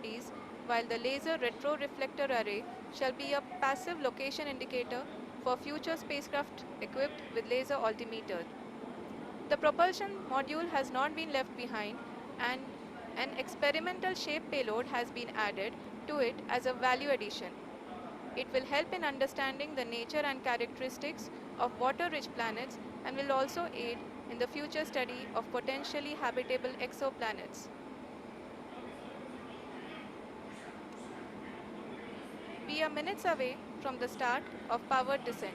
bodies, while the laser retroreflector array shall be a passive location indicator for future spacecraft equipped with laser altimeter. The propulsion module has not been left behind, and an experimental shape payload has been added to it as a value addition. It will help in understanding the nature and characteristics of water-rich planets and will also aid in the future study of potentially habitable exoplanets. We are minutes away from the start of powered descent.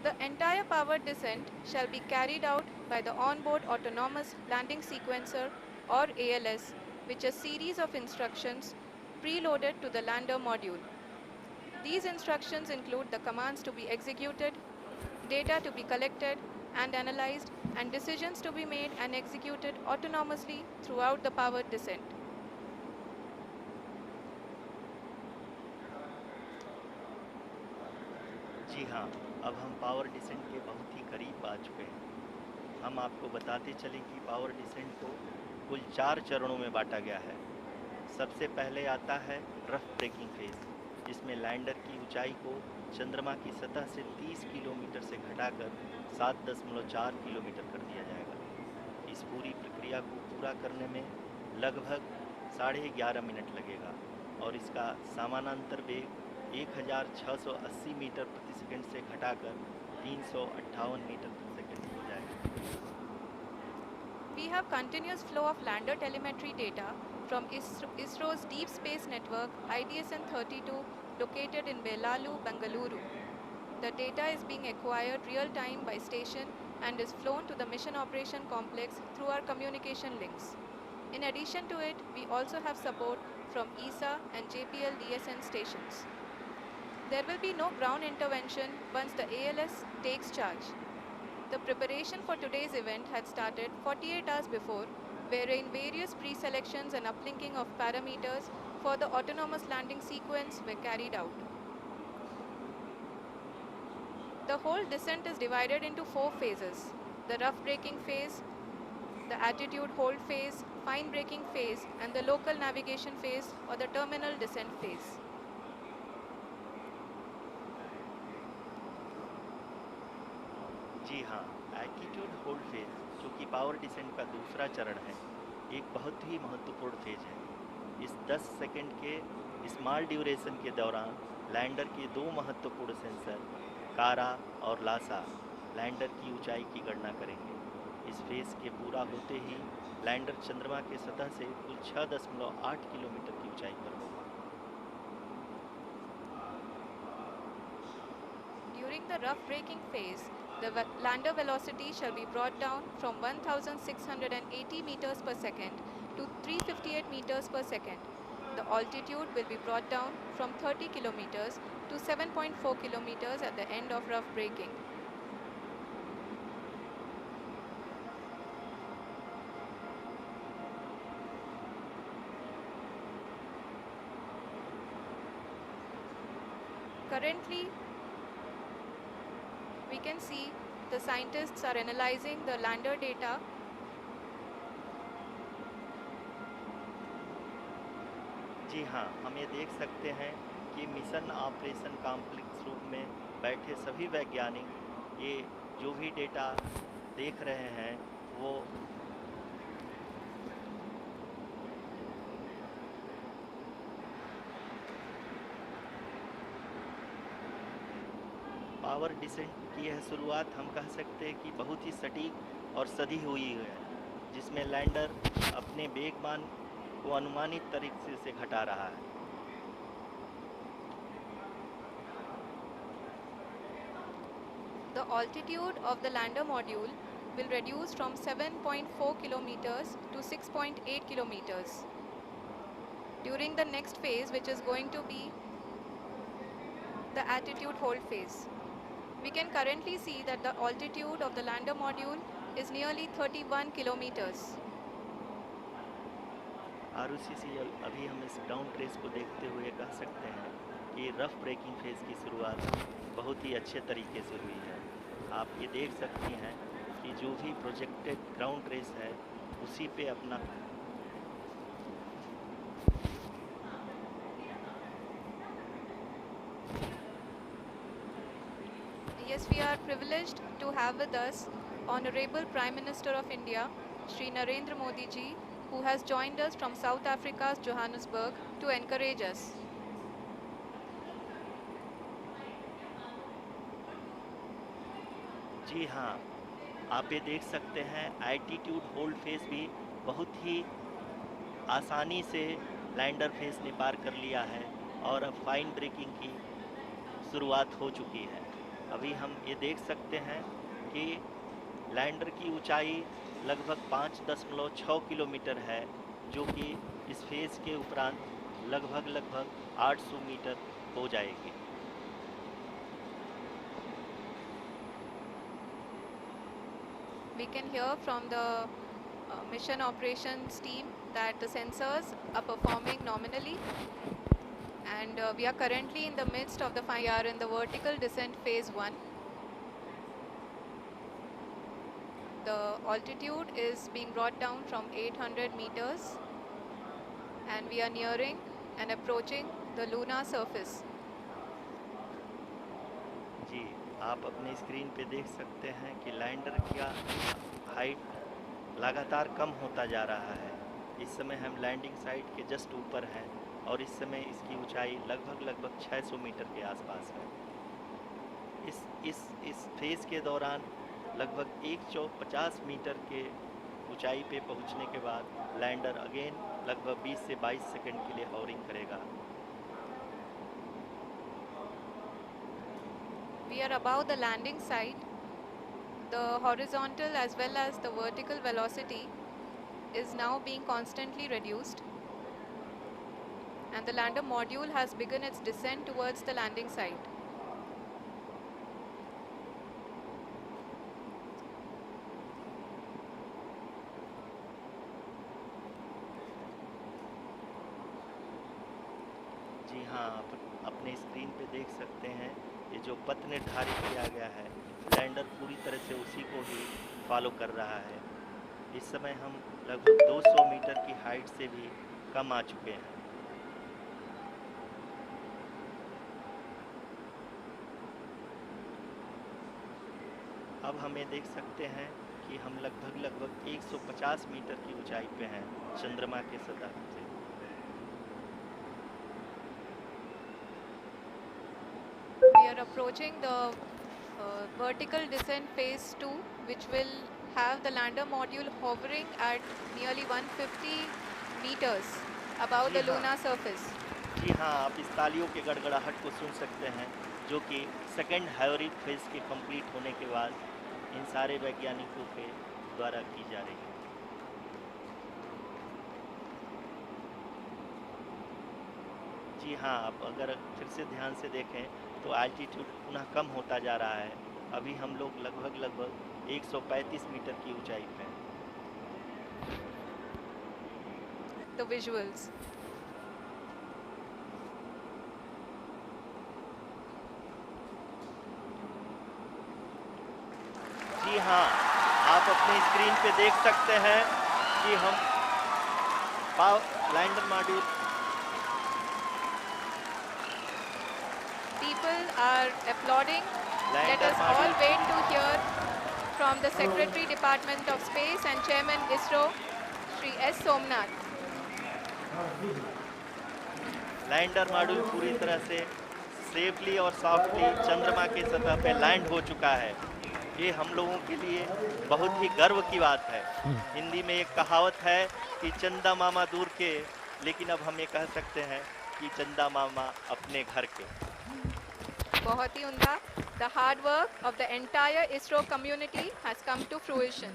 The entire powered descent shall be carried out by the onboard autonomous landing sequencer or ALS, which is a series of instructions preloaded to the lander module. These instructions include the commands to be executed, data to be collected and analyzed, and decisions to be made and executed autonomously throughout the powered descent. जी हाँ, अब हम power descent के बहुत ही करीब आ चुके हैं। हम आपको बताते चलें कि पावर डिसेंट को कुल 4 चरणों में बांटा गया है। सबसे पहले आता है रफ ब्रेकिंग फेज, जिसमें लैंडर की ऊंचाई को चंद्रमा की सतह से 30 किलोमीटर से घटाकर 7.4 किलोमीटर कर दिया जाएगा। इस पूरी प्रक्रिया को पूरा करने में लगभग 11.5 मिनट लगेगा और इसका समानांतर वेग 1680 मीटर प्रति सेकंड से घटाकर 358 मीटर प्रति सेकंड हो जाएगा। We have continuous flow of lander telemetry data from ISRO's Deep Space Network IDSN-32 located in Belalu, Bengaluru. The data is being acquired real-time by station and is flown to the Mission Operation Complex through our communication links. In addition to it, we also have support from ESA and JPL DSN stations. There will be no ground intervention once the ALS takes charge. The preparation for today's event had started 48 hours before, wherein various pre-selections and uplinking of parameters for the autonomous landing sequence were carried out. The whole descent is divided into 4 phases: the rough braking phase, the attitude hold phase, fine braking phase, and the local navigation phase or the terminal descent phase. जी हाँ, altitude hold phase, जो कि power descent का दूसरा चरण है, एक बहुत ही महत्वपूर्ण फेज है। इस 10 सेकंड के स्मॉल ड्यूरेशन के दौरान लैंडर के 2 महत्वपूर्ण सेंसर कारा और लासा लैंडर की ऊंचाई की गणना करेंगे। इस फेज के पूरा होते ही लैंडर चंद्रमा के सतह से कुल 6.8 किलोमीटर की ऊंचाई पर होगा। During the rough braking phase, the lander velocity shall be brought down from 1680 meters per second to 358 meters per second. The altitude will be brought down from 30 kilometers to 7.4 kilometers at the end of rough braking. Currently, we can see the scientists are analyzing the lander data. जी हाँ, हम ये देख सकते हैं कि mission operation complex room में बैठे सभी वैज्ञानिक ये जो भी डेटा देख रहे हैं वो पावर डिसेंट की यह शुरुआत हम कह सकते हैं कि बहुत ही सटीक और सधी हुई है, जिसमें लैंडर अपने वेगमान को अनुमानित तरीके से घटा रहा है। The altitude of the lander module will reduce from 7.4 kilometers to 6.8 kilometers. During the next phase, which is going to be the attitude hold phase, we can currently see that the altitude of the lander module is nearly 31 kilometers. ROCCL अभी हम इस ground trace को देखते हुए कह सकते हैं कि रफ ब्रेकिंग फेज की शुरुआत बहुत ही अच्छे तरीके से हुई है। आप ये देख सकती हैं कि जो भी प्रोजेक्टेड ग्राउंड ट्रेस है उसी पे अपना Yes, we are privileged to have with us Honorable Prime Minister of India, Shri Narendra Modi ji, who has joined us from South Africa's Johannesburg to encourage us. जी हाँ, आप ये देख सकते हैं एल्टीट्यूड होल्ड फेस भी बहुत ही आसानी से लैंडर फेस ने पार कर लिया है और अब फाइन ब्रेकिंग की शुरुआत हो चुकी है। अभी हम ये देख सकते हैं कि लैंडर की ऊंचाई लगभग 5.6 किलोमीटर है, जो कि इस फेस के उपरांत लगभग 800 मीटर हो जाएगी। We can hear from the mission operations team that the sensors are performing nominally, and we are currently in the midst of the we are in the vertical descent phase 1. The altitude is being brought down from 800 meters, and we are nearing and approaching the lunar surface. जी, आप अपने screen पे देख सकते हैं कि lander का height लगातार कम होता जा रहा है। इस समय हम लैंडिंग साइट के जस्ट ऊपर हैं और इस समय इसकी ऊंचाई लगभग 600 मीटर के आसपास है। इस फेज के दौरान लगभग 150 मीटर के ऊंचाई पे पहुंचने के बाद लैंडर अगेन लगभग 20 से 22 सेकंड के लिए हॉवरिंग करेगा। We are above the landing site. The horizontal as well as the vertical velocity is now being constantly reduced, and the lander module has begun its descent towards the landing site. जी हाँ, आप अपने screen पे देख सकते हैं ये जो पथ निर्धारित किया गया है, लैंडर पूरी तरह से उसी को ही फॉलो कर रहा है। इस समय हम लगभग 200 मीटर की हाइट से भी कम आ चुके हैं। अब हम ये देख सकते हैं कि हम लगभग 150 मीटर की ऊंचाई पे हैं चंद्रमा के सतह से। We are approaching the vertical descent phase 2, which will have the lander module hovering at nearly 150 meters above ji the हाँ। lunar surface. जी हाँ, आप इस तालियों के गड़गड़ाहट को सुन सकते हैं, जो कि सेकेंड हाइब्रिड फेज के कंप्लीट होने के बाद इन सारे वैज्ञानिकों के द्वारा की जा रही है। जी हाँ, आप अगर फिर से ध्यान से देखें तो एल्टीट्यूड पुनः कम होता जा रहा है। अभी हम लोग लगभग 135 मीटर की ऊंचाई पे हैं। The visuals. जी हाँ, आप अपनी स्क्रीन पे देख सकते हैं कि हम lander module People are applauding. Let lander us all module wait to hear from the Secretary Department of Space and Chairman ISRO, Shri S. Somnath. Lander module पूरी तरह से सेफली और सॉफ्टली चंद्रमा के सतह पे लैंड हो चुका है। ये हम लोगों के लिए बहुत ही गर्व की बात है। हिंदी में एक कहावत है कि चंदा मामा दूर के, लेकिन अब हम ये कह सकते हैं कि चंदा मामा अपने घर के। बहुत ही उम्दा. The hard work of the entire ISRO community has come to fruition.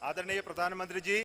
आदरणीय प्रधानमंत्री जी,